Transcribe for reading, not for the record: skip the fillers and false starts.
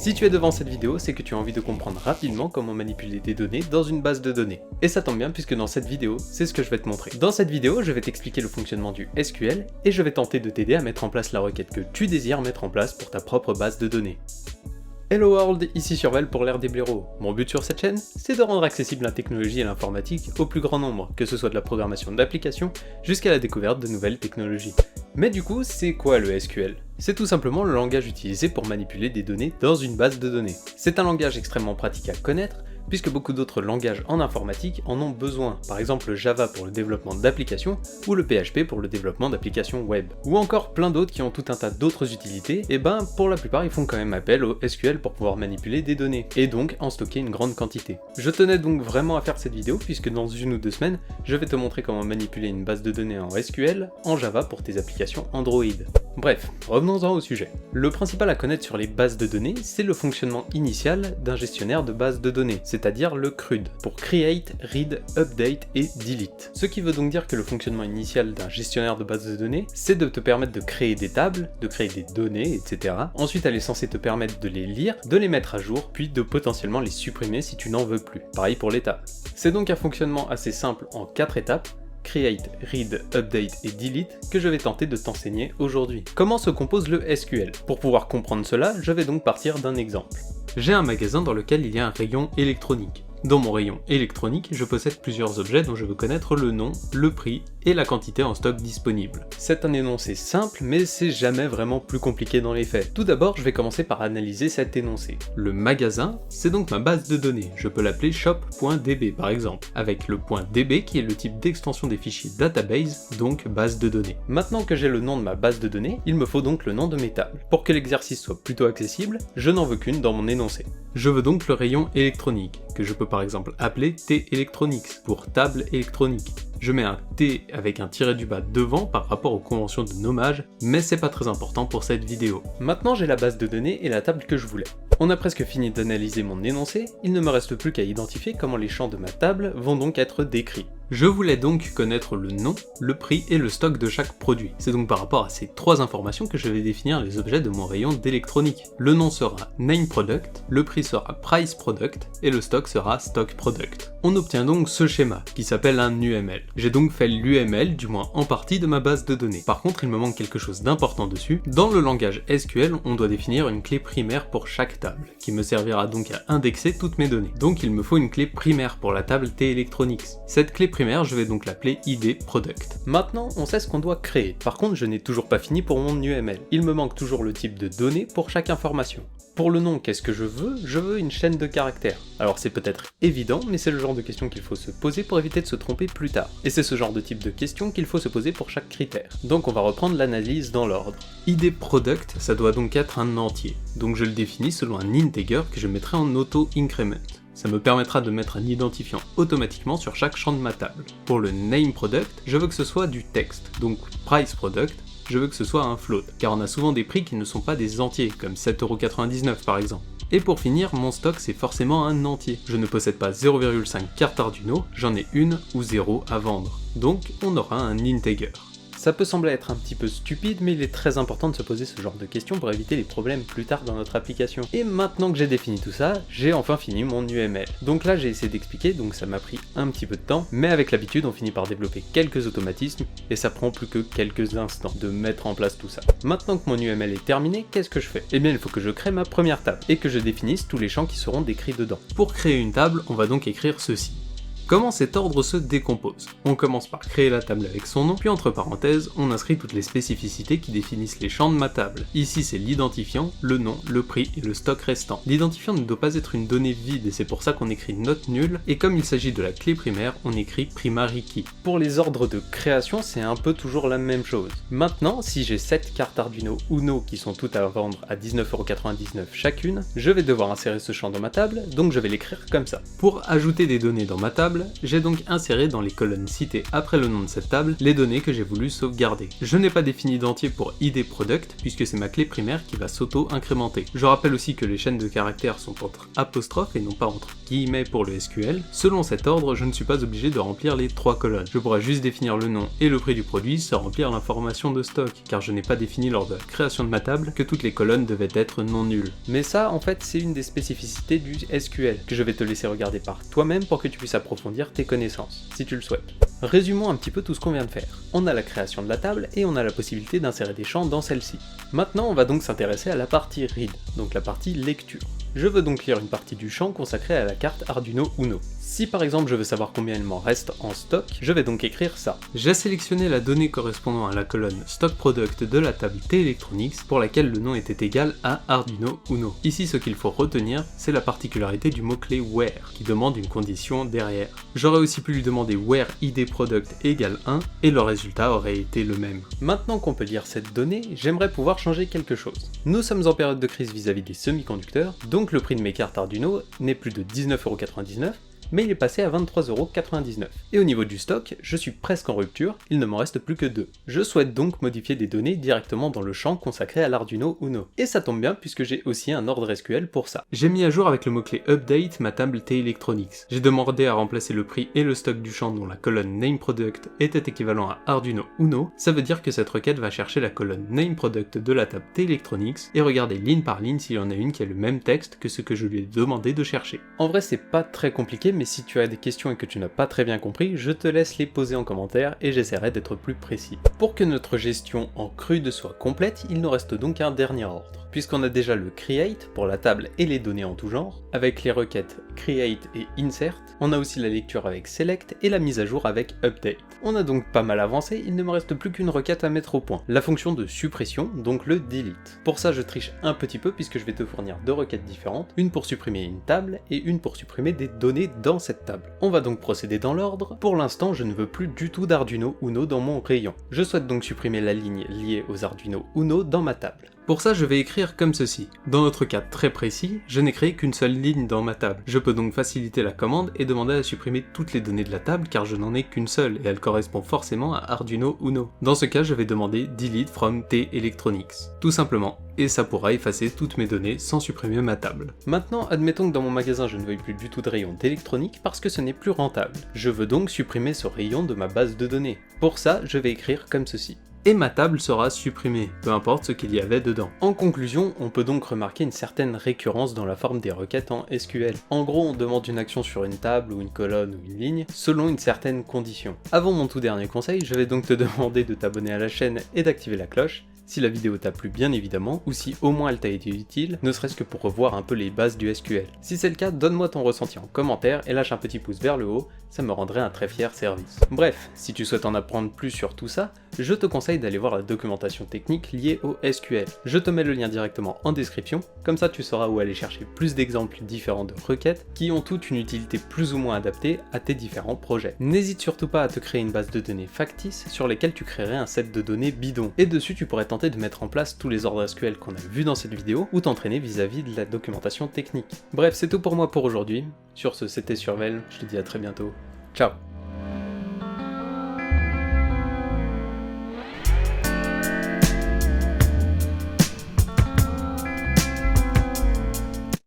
Si tu es devant cette vidéo, c'est que tu as envie de comprendre rapidement comment manipuler des données dans une base de données. Et ça tombe bien puisque dans cette vidéo, c'est ce que je vais te montrer. Dans cette vidéo, je vais t'expliquer le fonctionnement du SQL et je vais tenter de t'aider à mettre en place la requête que tu désires mettre en place pour ta propre base de données. Hello World, ici Survel pour l'ère des blaireaux. Mon but sur cette chaîne, c'est de rendre accessible la technologie et l'informatique au plus grand nombre, que ce soit de la programmation d'applications jusqu'à la découverte de nouvelles technologies. Mais du coup, c'est quoi le SQL ? C'est tout simplement le langage utilisé pour manipuler des données dans une base de données. C'est un langage extrêmement pratique à connaître, puisque beaucoup d'autres langages en informatique en ont besoin, par exemple le Java pour le développement d'applications, ou le PHP pour le développement d'applications web. Ou encore plein d'autres qui ont tout un tas d'autres utilités, et ben pour la plupart ils font quand même appel au SQL pour pouvoir manipuler des données, et donc en stocker une grande quantité. Je tenais donc vraiment à faire cette vidéo, puisque dans 1 ou 2 semaines, je vais te montrer comment manipuler une base de données en SQL, en Java pour tes applications Android. Bref, revenons-en au sujet. Le principal à connaître sur les bases de données, c'est le fonctionnement initial d'un gestionnaire de base de données, c'est-à-dire le CRUD, pour Create, Read, Update et Delete. Ce qui veut donc dire que le fonctionnement initial d'un gestionnaire de base de données, c'est de te permettre de créer des tables, de créer des données, etc. Ensuite, elle est censée te permettre de les lire, de les mettre à jour, puis de potentiellement les supprimer si tu n'en veux plus. Pareil pour les tables. C'est donc un fonctionnement assez simple en 4 étapes, Create, Read, Update et Delete, que je vais tenter de t'enseigner aujourd'hui. Comment se compose le SQL ? Pour pouvoir comprendre cela, je vais donc partir d'un exemple. J'ai un magasin dans lequel il y a un rayon électronique. Dans mon rayon électronique, je possède plusieurs objets dont je veux connaître le nom, le prix et la quantité en stock disponible. C'est un énoncé simple, mais c'est jamais vraiment plus compliqué dans les faits. Tout d'abord, je vais commencer par analyser cet énoncé. Le magasin, c'est donc ma base de données. Je peux l'appeler shop.db par exemple, avec le .db qui est le type d'extension des fichiers database, donc base de données. Maintenant que j'ai le nom de ma base de données, il me faut donc le nom de mes tables. Pour que l'exercice soit plutôt accessible, je n'en veux qu'une dans mon énoncé. Je veux donc le rayon électronique, que je peux par exemple appeler T-Electronics pour table électronique. Je mets un T avec un tiret du bas devant par rapport aux conventions de nommage, mais c'est pas très important pour cette vidéo. Maintenant j'ai la base de données et la table que je voulais. On a presque fini d'analyser mon énoncé, il ne me reste plus qu'à identifier comment les champs de ma table vont donc être décrits. Je voulais donc connaître le nom, le prix et le stock de chaque produit. C'est donc par rapport à ces 3 informations que je vais définir les objets de mon rayon d'électronique. Le nom sera Name Product, le prix sera Price Product et le stock sera Stock Product. On obtient donc ce schéma qui s'appelle un UML. J'ai donc fait l'UML, du moins en partie, de ma base de données. Par contre, il me manque quelque chose d'important dessus. Dans le langage SQL, on doit définir une clé primaire pour chaque table, qui me servira donc à indexer toutes mes données. Donc il me faut une clé primaire pour la table T-Electronics. Cette clé primaire, je vais donc l'appeler ID Product. Maintenant, on sait ce qu'on doit créer. Par contre, je n'ai toujours pas fini pour mon UML. Il me manque toujours le type de données pour chaque information. Pour le nom, qu'est-ce que je veux ? Je veux une chaîne de caractères. Alors c'est peut-être évident, mais c'est le genre de question qu'il faut se poser pour éviter de se tromper plus tard. Et c'est ce genre de type de question qu'il faut se poser pour chaque critère. Donc on va reprendre l'analyse dans l'ordre. ID Product, ça doit donc être un entier. Donc je le définis selon un integer que je mettrai en auto-increment. Ça me permettra de mettre un identifiant automatiquement sur chaque champ de ma table. Pour le Name Product, je veux que ce soit du texte, donc Price Product, je veux que ce soit un float, car on a souvent des prix qui ne sont pas des entiers, comme 7,99€ par exemple. Et pour finir, mon stock c'est forcément un entier. Je ne possède pas 0,5 cartes Arduino, j'en ai une ou 0 à vendre. Donc on aura un integer. Ça peut sembler être un petit peu stupide, mais il est très important de se poser ce genre de questions pour éviter les problèmes plus tard dans notre application. Et maintenant que j'ai défini tout ça, j'ai enfin fini mon UML. Donc là j'ai essayé d'expliquer, donc ça m'a pris un petit peu de temps, mais avec l'habitude on finit par développer quelques automatismes, et ça prend plus que quelques instants de mettre en place tout ça. Maintenant que mon UML est terminé, qu'est-ce que je fais ? Eh bien il faut que je crée ma première table, et que je définisse tous les champs qui seront décrits dedans. Pour créer une table, on va donc écrire ceci. Comment cet ordre se décompose ? On commence par créer la table avec son nom, puis entre parenthèses, on inscrit toutes les spécificités qui définissent les champs de ma table. Ici c'est l'identifiant, le nom, le prix et le stock restant. L'identifiant ne doit pas être une donnée vide et c'est pour ça qu'on écrit note nulle, et comme il s'agit de la clé primaire, on écrit primary key. Pour les ordres de création, c'est un peu toujours la même chose. Maintenant, si j'ai 7 cartes Arduino Uno qui sont toutes à vendre à 19,99€ chacune, je vais devoir insérer ce champ dans ma table, donc je vais l'écrire comme ça. Pour ajouter des données dans ma table, table, j'ai donc inséré dans les colonnes citées après le nom de cette table les données que j'ai voulu sauvegarder. Je n'ai pas défini d'entier pour ID product puisque c'est ma clé primaire qui va s'auto-incrémenter. Je rappelle aussi que les chaînes de caractères sont entre apostrophes et non pas entre guillemets pour le SQL. Selon cet ordre, je ne suis pas obligé de remplir les 3 colonnes. Je pourrais juste définir le nom et le prix du produit sans remplir l'information de stock, car je n'ai pas défini lors de la création de ma table que toutes les colonnes devaient être non nulles. Mais ça, en fait, c'est une des spécificités du SQL, que je vais te laisser regarder par toi-même pour que tu puisses approfondir tes connaissances, si tu le souhaites. Résumons un petit peu tout ce qu'on vient de faire. On a la création de la table et on a la possibilité d'insérer des champs dans celle-ci. Maintenant, on va donc s'intéresser à la partie read, donc la partie lecture. Je veux donc lire une partie du champ consacrée à la carte Arduino Uno. Si par exemple je veux savoir combien il m'en reste en stock, je vais donc écrire ça. J'ai sélectionné la donnée correspondant à la colonne Stock Product de la table T-Electronics pour laquelle le nom était égal à Arduino Uno. Ici ce qu'il faut retenir, c'est la particularité du mot-clé where, qui demande une condition derrière. J'aurais aussi pu lui demander where ID Product égale 1 et le résultat aurait été le même. Maintenant qu'on peut lire cette donnée, j'aimerais pouvoir changer quelque chose. Nous sommes en période de crise vis-à-vis des semi-conducteurs, donc le prix de mes cartes Arduino n'est plus de 19,99 €, mais il est passé à 23,99 €. Et au niveau du stock, je suis presque en rupture, il ne m'en reste plus que 2. Je souhaite donc modifier des données directement dans le champ consacré à l'Arduino Uno. Et ça tombe bien puisque j'ai aussi un ordre SQL pour ça. J'ai mis à jour avec le mot-clé update ma table T-Electronics. J'ai demandé à remplacer le prix et le stock du champ dont la colonne name product était équivalent à Arduino Uno. Ça veut dire que cette requête va chercher la colonne name product de la table T-Electronics et regarder ligne par ligne s'il y en a une qui a le même texte que ce que je lui ai demandé de chercher. En vrai, c'est pas très compliqué, mais si tu as des questions et que tu n'as pas très bien compris, je te laisse les poser en commentaire et j'essaierai d'être plus précis. Pour que notre gestion en CRUD soit complète, il nous reste donc un dernier ordre. Puisqu'on a déjà le create pour la table et les données en tout genre, avec les requêtes create et insert, on a aussi la lecture avec select et la mise à jour avec update. On a donc pas mal avancé, il ne me reste plus qu'une requête à mettre au point, la fonction de suppression, donc le delete. Pour ça je triche un petit peu puisque je vais te fournir 2 requêtes différentes, une pour supprimer une table et une pour supprimer des données dans cette table. On va donc procéder dans l'ordre. Pour l'instant je ne veux plus du tout d'Arduino Uno dans mon rayon. Je souhaite donc supprimer la ligne liée aux Arduino Uno dans ma table. Pour ça, je vais écrire comme ceci. Dans notre cas très précis, je n'ai créé qu'une seule ligne dans ma table. Je peux donc faciliter la commande et demander à supprimer toutes les données de la table car je n'en ai qu'une seule et elle correspond forcément à Arduino Uno. Dans ce cas, je vais demander delete from T-Electronics. Tout simplement. Et ça pourra effacer toutes mes données sans supprimer ma table. Maintenant, admettons que dans mon magasin je ne veuille plus du tout de rayon d'électronique parce que ce n'est plus rentable. Je veux donc supprimer ce rayon de ma base de données. Pour ça, je vais écrire comme ceci. Et ma table sera supprimée, peu importe ce qu'il y avait dedans. En conclusion, on peut donc remarquer une certaine récurrence dans la forme des requêtes en SQL. En gros, on demande une action sur une table ou une colonne ou une ligne, selon une certaine condition. Avant mon tout dernier conseil, je vais donc te demander de t'abonner à la chaîne et d'activer la cloche, si la vidéo t'a plu bien évidemment, ou si au moins elle t'a été utile, ne serait-ce que pour revoir un peu les bases du SQL. Si c'est le cas, donne-moi ton ressenti en commentaire et lâche un petit pouce vers le haut, ça me rendrait un très fier service. Bref, si tu souhaites en apprendre plus sur tout ça, je te conseille d'aller voir la documentation technique liée au SQL. Je te mets le lien directement en description, comme ça tu sauras où aller chercher plus d'exemples différents de requêtes qui ont toutes une utilité plus ou moins adaptée à tes différents projets. N'hésite surtout pas à te créer une base de données factice sur lesquelles tu créerais un set de données bidon, et dessus tu pourrais tenter de mettre en place tous les ordres SQL qu'on a vus dans cette vidéo ou t'entraîner vis-à-vis de la documentation technique. Bref, c'est tout pour moi pour aujourd'hui. Sur ce, c'était Survel, je te dis à très bientôt. Ciao.